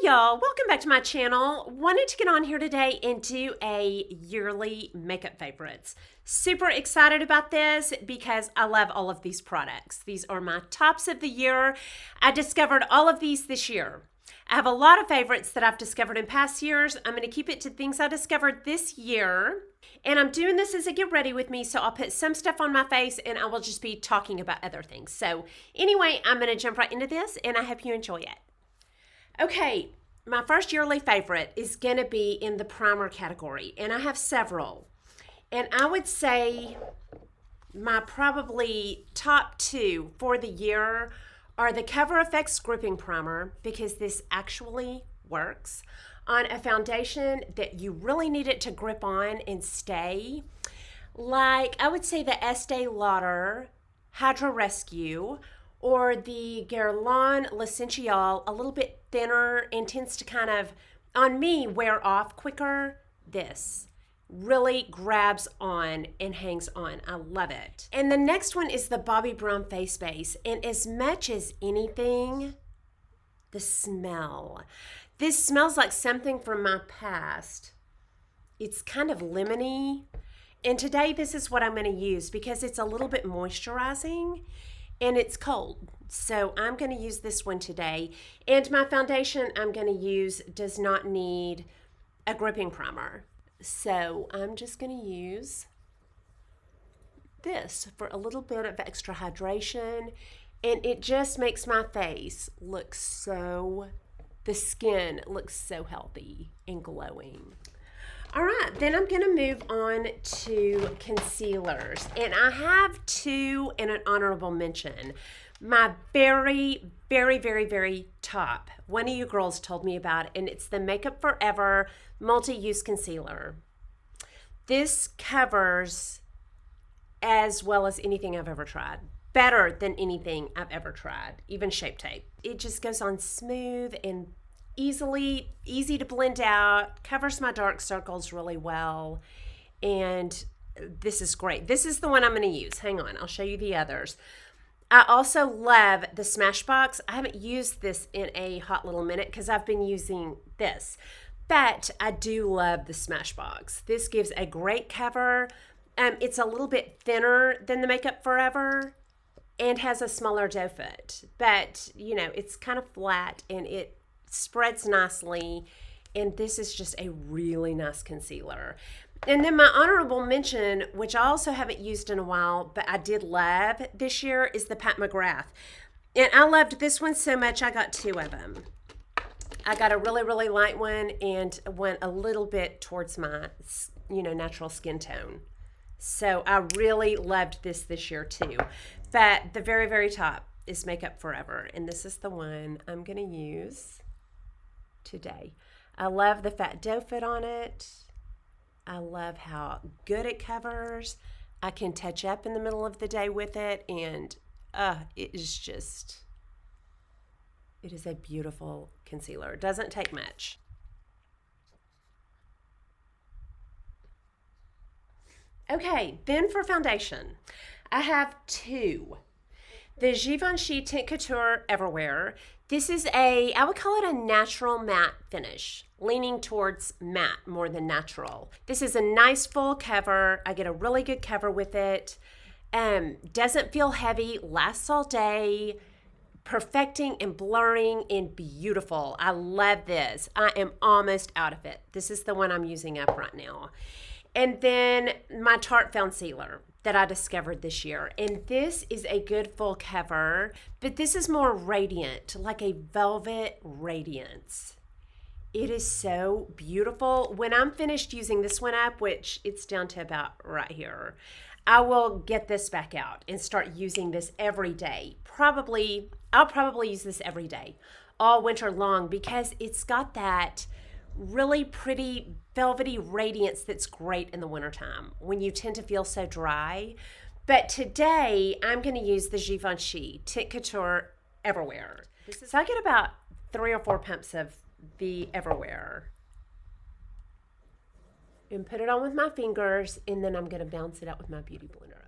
y'all, welcome back to my channel. Wanted to get on here today and do a yearly makeup favorites. Super excited about this because I love all of these products. These are my tops of the year. I discovered all of these this year. I have a lot of favorites that I've discovered in past years. I'm going to keep it to things I discovered this year. And I'm doing this as a get ready with me, so I'll put some stuff on my face and I will just be talking about other things. So anyway, I'm going to jump right into this and I hope you enjoy it. Okay, my first yearly favorite is going to be in the primer category, and I have several. And I would say my probably top two for the year are the Cover FX Gripping Primer, because this actually works on a foundation that you really need it to grip on and stay. Like, I would say the Estee Lauder Hydra Rescue, or the Guerlain L'Essentiel, a little bit thinner and tends to kind of, on me, wear off quicker. This really grabs on and hangs on. I love it. And the next one is the Bobbi Brown Face Base. And as much as anything, the smell. This smells like something from my past. It's kind of lemony. And today this is what I'm going to use because it's a little bit moisturizing. And it's cold, so I'm going to use this one today. And my foundation I'm going to use does not need a gripping primer. So I'm just going to use this for a little bit of extra hydration. And it just makes my face look so, the skin looks so healthy and glowing. All right, then I'm going to move on to concealers. And I have two and an honorable mention. My very top, one of you girls told me about it, and it's the Makeup Forever Multi-Use Concealer. This covers as well as anything I've ever tried. Better than anything I've ever tried, even Shape Tape. It just goes on smooth and easy to blend out, covers my dark circles really well, and this is great. This is the one I'm going to use. Hang on, I'll show you the others. I also love the Smashbox. I haven't used this in a hot little minute because I've been using this, but I do love the Smashbox. This gives a great cover. It's a little bit thinner than the Makeup Forever and has a smaller doe foot, but you know, it's kind of flat and it spreads nicely, and this is just a really nice concealer. And then my honorable mention, which I also haven't used in a while, but I did love this year, is the Pat McGrath. And I loved this one so much, I got two of them. I got a really light one and went a little bit towards my, natural skin tone. So I really loved this year too. But the very top is Makeup Forever, and this is the one I'm going to use today. I love the fat doe foot on it. I love how good it covers. I can touch up in the middle of the day with it, and it is a beautiful concealer. It doesn't take much. Okay, then for foundation, I have two. The Givenchy Tint Couture Everwear. This is I would call it a natural matte finish, leaning towards matte more than natural. This is a nice full cover. I get a really good cover with it. Doesn't feel heavy, lasts all day, perfecting and blurring and beautiful. I love this. I am almost out of it. This is the one I'm using up right now. And then my Tarte Foundcealer that I discovered this year. And this is a good full cover, but this is more radiant, like a velvet radiance. It is so beautiful. When I'm finished using this one up, which it's down to about right here, I will get this back out and start using this every day. I'll probably use this every day, all winter long, because it's got that really pretty velvety radiance that's great in the wintertime when you tend to feel so dry. But today I'm going to use the Givenchy Tint Couture Everwear. So I get about 3 or 4 pumps of the Everwear and put it on with my fingers, and then I'm going to bounce it out with my beauty blender.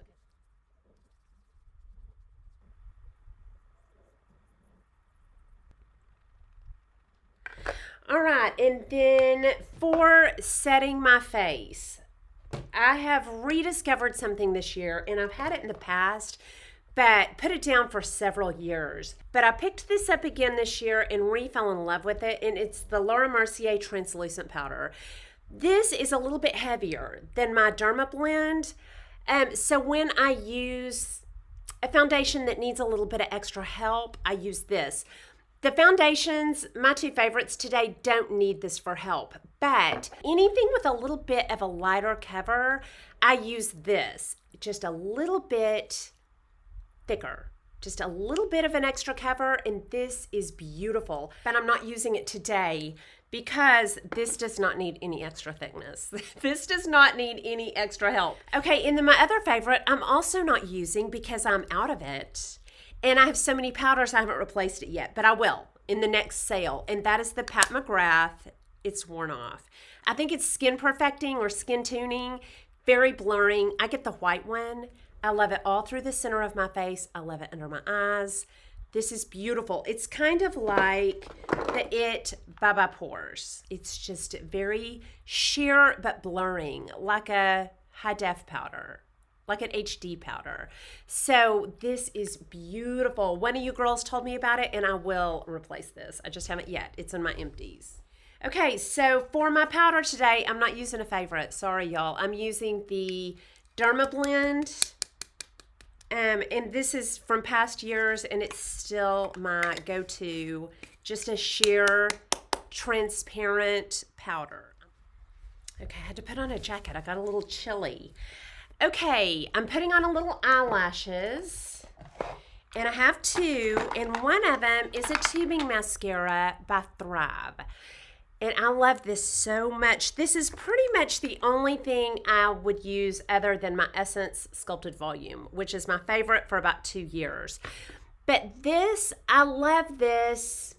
and then for setting my face, I have rediscovered something this year, and I've had it in the past, but put it down for several years. But I picked this up again this year and fell in love with it, and it's the Laura Mercier Translucent Powder. This is a little bit heavier than my Derma Blend, so when I use a foundation that needs a little bit of extra help, I use this. The foundations, my two favorites today, don't need this for help, but anything with a little bit of a lighter cover, I use this. Just a little bit thicker, just a little bit of an extra cover, and this is beautiful. But I'm not using it today because this does not need any extra thickness. This does not need any extra help. Okay, and then my other favorite, I'm also not using because I'm out of it. And I have so many powders, I haven't replaced it yet, but I will in the next sale. And that is the Pat McGrath. It's worn off. I think it's skin perfecting or skin tuning, very blurring. I get the white one. I love it all through the center of my face. I love it under my eyes. This is beautiful. It's kind of like the It by Pores. It's just very sheer but blurring, like a high def powder, like an HD powder. So this is beautiful. One of you girls told me about it, and I will replace this. I just haven't yet. It's in my empties. Okay, so for my powder today, I'm not using a favorite. Sorry, y'all. I'm using the Derma Blend. And this is from past years, and it's still my go-to. Just a sheer, transparent powder. Okay, I had to put on a jacket. I got a little chilly. Okay, I'm putting on a little eyelashes, and I have two, and one of them is a tubing mascara by Thrive. And I love this so much. This is pretty much the only thing I would use other than my Essence Sculpted Volume, which is my favorite for about 2 years. But this, I love this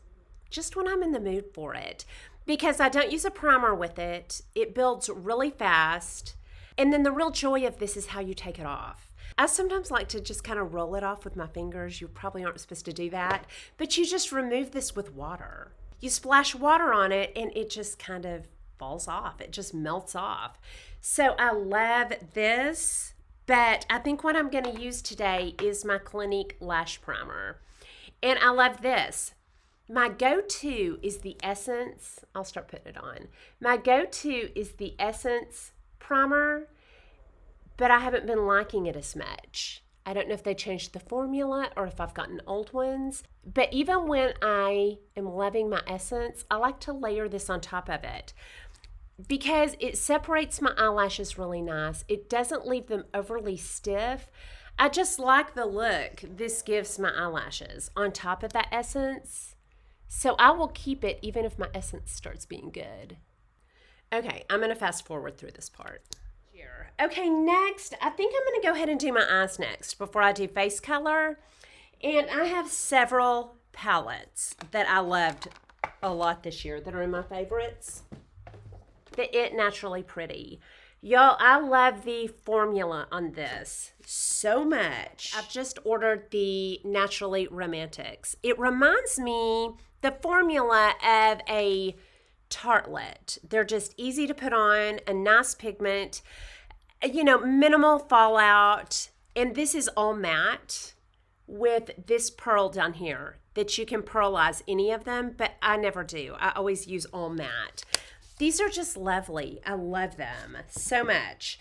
just when I'm in the mood for it, because I don't use a primer with it. It builds really fast. And then the real joy of this is how you take it off. I sometimes like to just kind of roll it off with my fingers. You probably aren't supposed to do that, but you just remove this with water. You splash water on it and it just kind of falls off. It just melts off. So I love this, but I think what I'm going to use today is my Clinique Lash Primer. And I love this. My go-to is the Essence. I'll start putting it on. My go-to is the Essence Primer, but I haven't been liking it as much. I don't know if they changed the formula or if I've gotten old ones. But even when I am loving my Essence, I like to layer this on top of it because it separates my eyelashes really nice. It doesn't leave them overly stiff. I just like the look this gives my eyelashes on top of that Essence. So I will keep it even if my Essence starts being good. Okay, I'm going to fast forward through this part. Okay, next, I think I'm going to go ahead and do my eyes next before I do face color. And I have several palettes that I loved a lot this year that are in my favorites. The It Naturally Pretty. Y'all, I love the formula on this so much. I've just ordered the Naturally Romantics. It reminds me the formula of a tartlet. They're just easy to put on, a nice pigment, you know, minimal fallout. And this is all matte with this pearl down here that you can pearlize any of them, but I never do. I always use all matte. These are just lovely. I love them so much.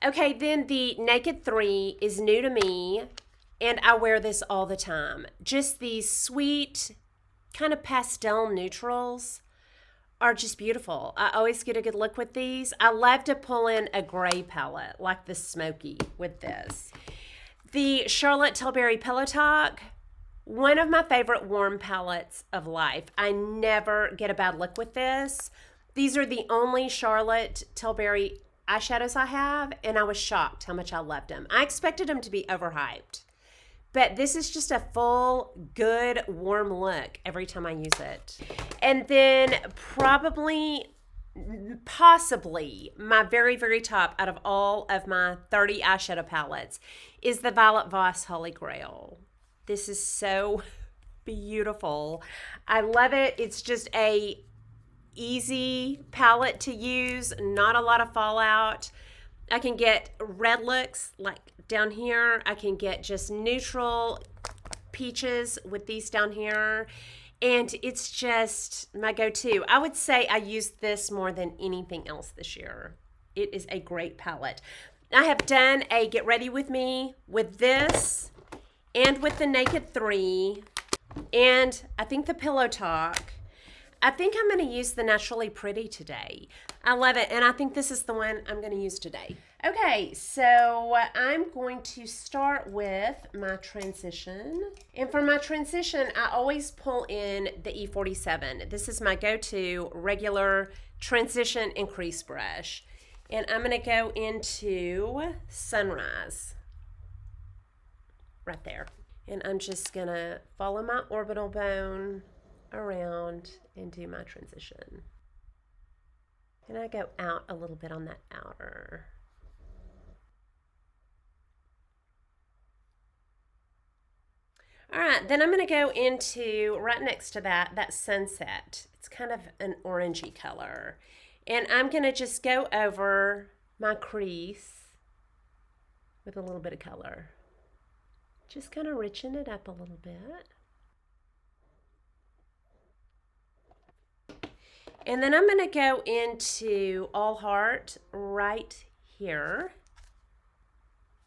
Okay, then the Naked 3 is new to me, and I wear this all the time. Just these sweet, kind of pastel neutrals are just beautiful. I always get a good look with these. I love to pull in a gray palette, like the Smoky with this. The Charlotte Tilbury Pillow Talk, one of my favorite warm palettes of life. I never get a bad look with this. These are the only Charlotte Tilbury eyeshadows I have, and I was shocked how much I loved them. I expected them to be overhyped, but this is just a full, good, warm look every time I use it. And then possibly, my very, very top out of all of my 30 eyeshadow palettes is the Violet Voss Holy Grail. This is so beautiful. I love it. It's just a easy palette to use, not a lot of fallout. I can get red looks like down here. I can get just neutral peaches with these down here. And it's just my go-to. I would say I used this more than anything else this year. It is a great palette. I have done a get ready with me with this and with the Naked 3 and I think the Pillow Talk. I think I'm going to use the Naturally Pretty today. I love it, and I think this is the one I'm going to use today. Okay, so I'm going to start with my transition. And for my transition, I always pull in the E47. This is my go-to regular transition and crease brush. And I'm going to go into Sunrise right there. And I'm just going to follow my orbital bone around and do my transition. And I go out a little bit on that outer. All right, then I'm going to go into, right next to that Sunset. It's kind of an orangey color. And I'm going to just go over my crease with a little bit of color. Just kind of richen it up a little bit. And then I'm going to go into All Heart right here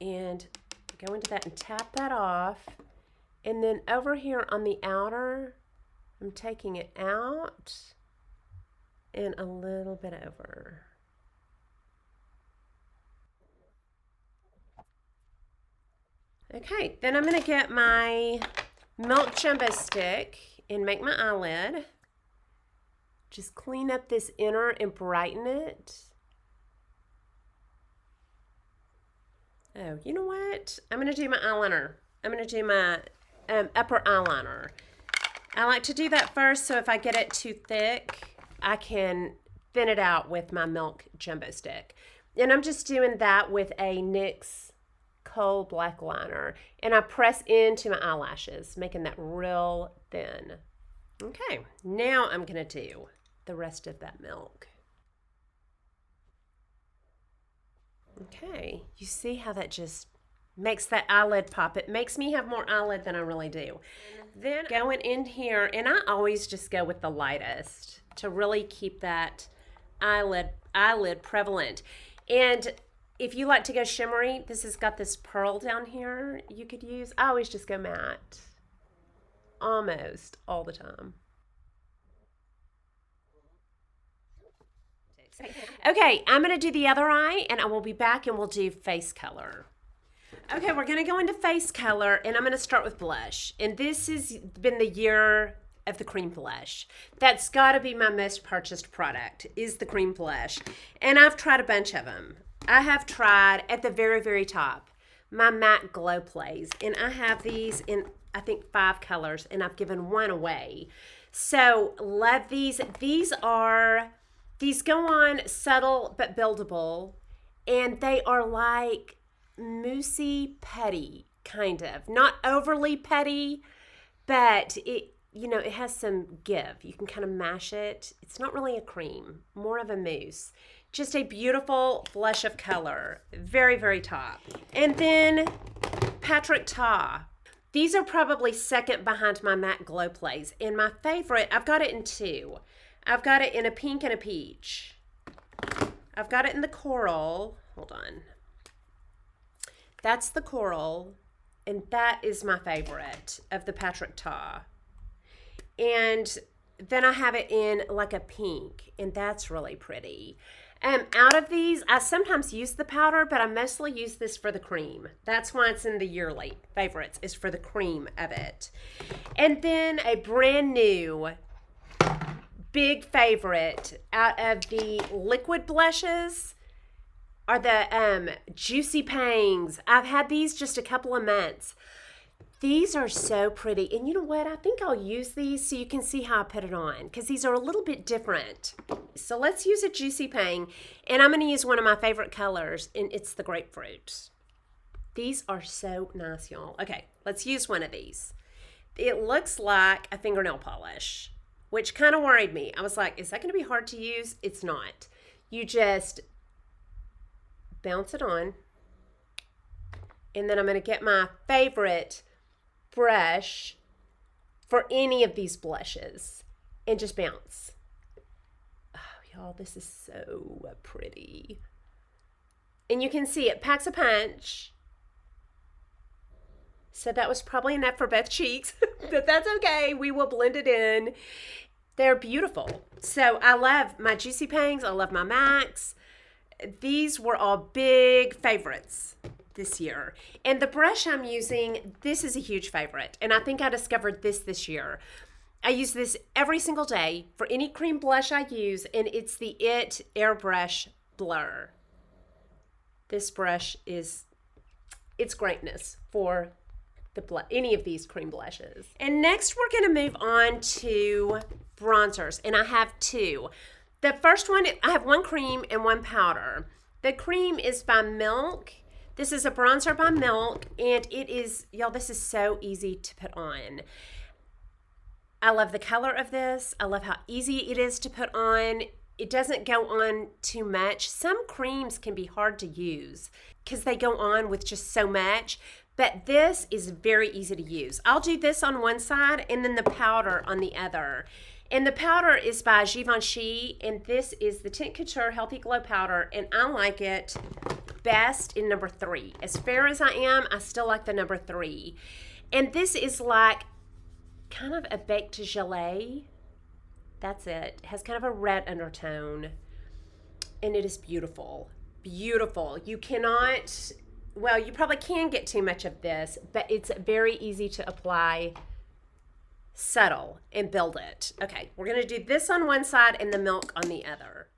and go into that and tap that off. And then over here on the outer, I'm taking it out and a little bit over. Okay, then I'm going to get my Milk Jumbo Stick and make my eyelid. Just clean up this inner and brighten it. Oh, you know what? I'm going to do my eyeliner. I'm going to do my upper eyeliner. I like to do that first, so if I get it too thick, I can thin it out with my Milk Jumbo Stick. And I'm just doing that with a NYX Kohl Black Liner. And I press into my eyelashes, making that real thin. Okay, now I'm going to do the rest of that milk. Okay, you see how that just makes that eyelid pop. It makes me have more eyelid than I really do. Then going in here, and I always just go with the lightest to really keep that eyelid prevalent. And if you like to go shimmery, this has got this pearl down here you could use. I always just go matte almost all the time. Okay, I'm going to do the other eye, and I will be back and we'll do face color. Okay, we're going to go into face color, and I'm going to start with blush. And this has been the year of the cream blush. That's got to be my most purchased product, is the cream blush. And I've tried a bunch of them. I have tried at the very, very top, my matte GlowPlays. And I have these in, I think, 5 colors, and I've given one away. So, love these. These go on subtle but buildable, and they are like moussey petty, kind of. Not overly petty, but it has some give. You can kind of mash it. It's not really a cream, more of a mousse. Just a beautiful blush of color. Very, very top. And then Patrick Ta. These are probably second behind my matte GlowPlays. And my favorite, I've got it in 2. I've got it in a pink and a peach. I've got it in the coral. Hold on. That's the coral, and that is my favorite of the Patrick Ta. And then I have it in like a pink, and that's really pretty. Out of these, I sometimes use the powder, but I mostly use this for the cream. That's why it's in the yearly favorites, is for the cream of it. And then a brand new big favorite out of the liquid blushes are the Juicy Pangs. I've had these just a couple of months. These are so pretty. And you know what? I think I'll use these so you can see how I put it on, because these are a little bit different. So let's use a Juicy Pang. And I'm going to use one of my favorite colors, and it's the Grapefruit. These are so nice, y'all. Okay, let's use one of these. It looks like a fingernail polish. which kind of worried me. I was like, is that going to be hard to use? It's not. You just bounce it on. And then I'm going to get my favorite brush for any of these blushes and just bounce. Oh, y'all, this is so pretty. And you can see it packs a punch. So that was probably enough for both cheeks, but that's okay. We will blend it in. They're beautiful. So I love my Juicy Pangs. I love my MACs. These were all big favorites this year. And the brush I'm using, this is a huge favorite. And I think I discovered this year. I use this every single day for any cream blush I use, and it's the It Airbrush Blur. This brush is, it's greatness for any of these cream blushes. And next we're going to move on to bronzers, and I have two. The first one, I have one cream and one powder. The cream is by Milk. This is a bronzer by Milk, and it is, y'all, this is so easy to put on. I love the color of this. I love how easy it is to put on. It doesn't go on too much. Some creams can be hard to use because they go on with just so much, but this is very easy to use. I'll do this on one side and then the powder on the other. And the powder is by Givenchy, and this is the Tint Couture Healthy Glow Powder, and I like it best in number 3. As fair as I am, I still like the number 3. And this is like kind of a baked gelée. That's it. It has kind of a red undertone, and it is beautiful. Beautiful. You cannot, well, you probably can get too much of this, but it's very easy to apply, subtle, and build it. Okay, we're going to do this on one side and the Milk on the other.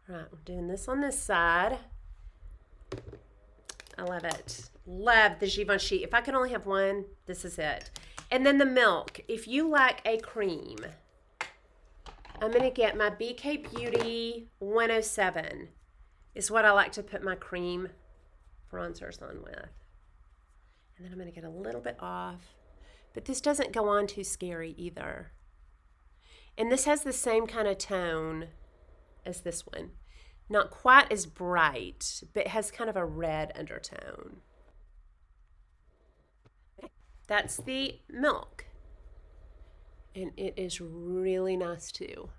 All right, we're doing this on this side. I love it. Love the Givenchy. If I could only have one, this is it. And then the Milk. If you like a cream, I'm going to get my BK Beauty 107 is what I like to put my cream bronzers on with. And then I'm going to get a little bit off. But this doesn't go on too scary either. And this has the same kind of tone as this one. Not quite as bright, but it has kind of a red undertone. That's the Milk. And it is really nice too.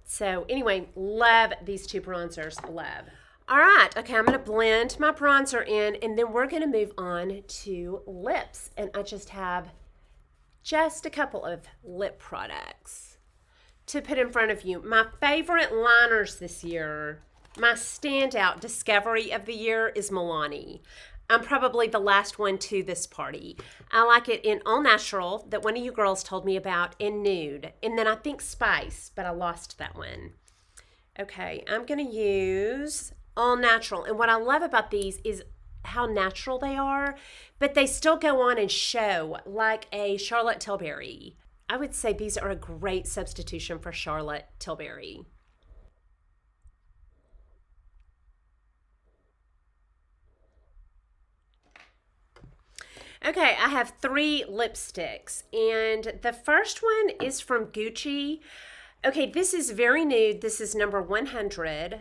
So anyway, love these two bronzers, love. All right, okay, I'm going to blend my bronzer in, and then we're going to move on to lips. And I just have just a couple of lip products to put in front of you. My favorite liners this year, my standout discovery of the year is Milani. I'm probably the last one to this party. I like it in All Natural, that one of you girls told me about, in Nude. And then I think Spice, but I lost that one. Okay, I'm going to use All Natural. And what I love about these is how natural they are, but they still go on and show like a Charlotte Tilbury. I would say these are a great substitution for Charlotte Tilbury. Okay, I have 3 lipsticks, and the first one is from Gucci. Okay, this is very nude. This is number 100.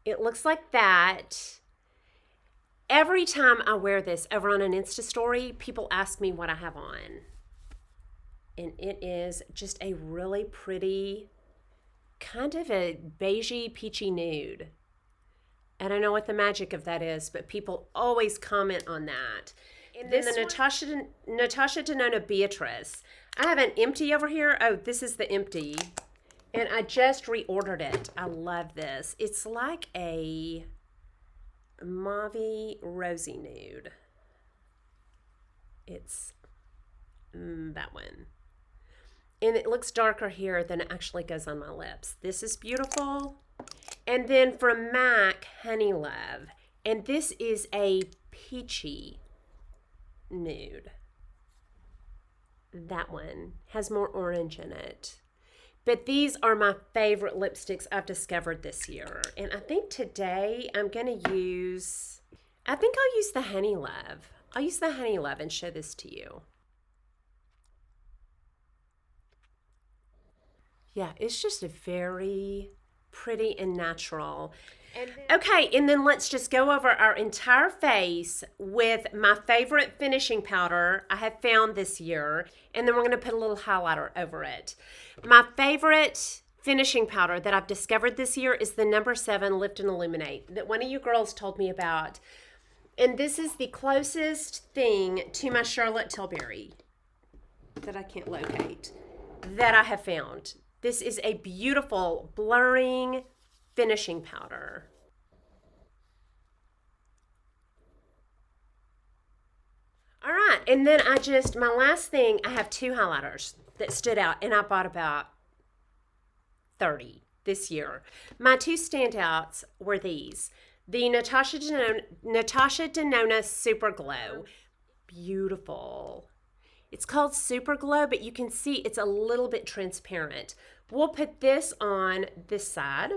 It looks like that. Every time I wear this over on an Insta story, people ask me what I have on. And it is just a really pretty, kind of a beigey, peachy nude. I don't know what the magic of that is, but people always comment on that. And then the Natasha Denona Beatrice. I have an empty over here. Oh, this is the empty. And I just reordered it. I love this. It's like a mauve rosy nude. It's that one. And it looks darker here than it actually goes on my lips. This is beautiful. And then from MAC, Honey Love. And this is a peachy nude. That one has more orange in it. But these are my favorite lipsticks I've discovered this year. And I think today I'm going to use, I think I'll use the Honey Love. I'll use the Honey Love and show this to you. Yeah, it's just a very pretty and natural. Okay, and then let's just go over our entire face with my favorite finishing powder I have found this year, and then we're going to put a little highlighter over it. My favorite finishing powder that I've discovered this year is the number 7 Lift and Illuminate that one of you girls told me about. And this is the closest thing to my Charlotte Tilbury that I can't locate that I have found. This is a beautiful blurring finishing powder. All right, and then my last thing, I have 2 highlighters that stood out, and I bought about 30 this year. My 2 standouts were these. The Natasha Denona Super Glow. Beautiful. It's called Super Glow, but you can see it's a little bit transparent. We'll put this on this side,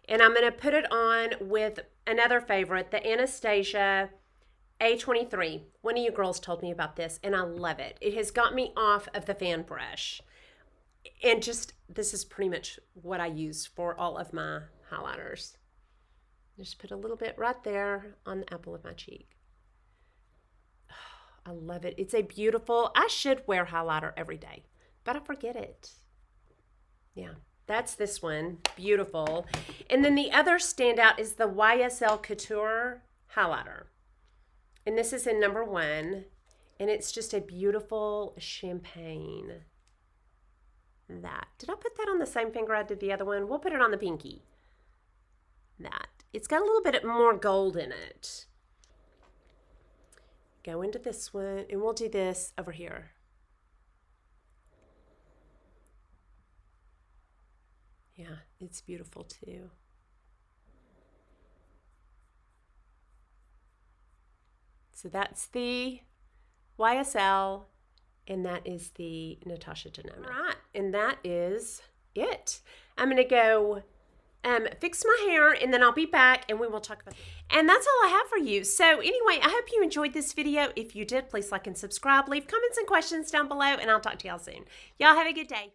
and I'm going to put it on with another favorite, the Anastasia A23. One of you girls told me about this, and I love it. It has got me off of the fan brush. And this is pretty much what I use for all of my highlighters. Just put a little bit right there on the apple of my cheek. I love it. It's a beautiful, I should wear highlighter every day, but I forget it. Yeah, that's this one. Beautiful. And then the other standout is the YSL Couture highlighter. And this is in number 1. And it's just a beautiful champagne. That. Did I put that on the same finger I did the other one? We'll put it on the pinky. That. It's got a little bit more gold in it. Go into this one, and we'll do this over here. Yeah, it's beautiful too. So that's the YSL, and that is the Natasha Denona. All right, and that is it. I'm going to go fix my hair, and then I'll be back and we will talk about it. And that's all I have for you. So anyway, I hope you enjoyed this video. If you did, please like and subscribe. Leave comments and questions down below, and I'll talk to y'all soon. Y'all have a good day.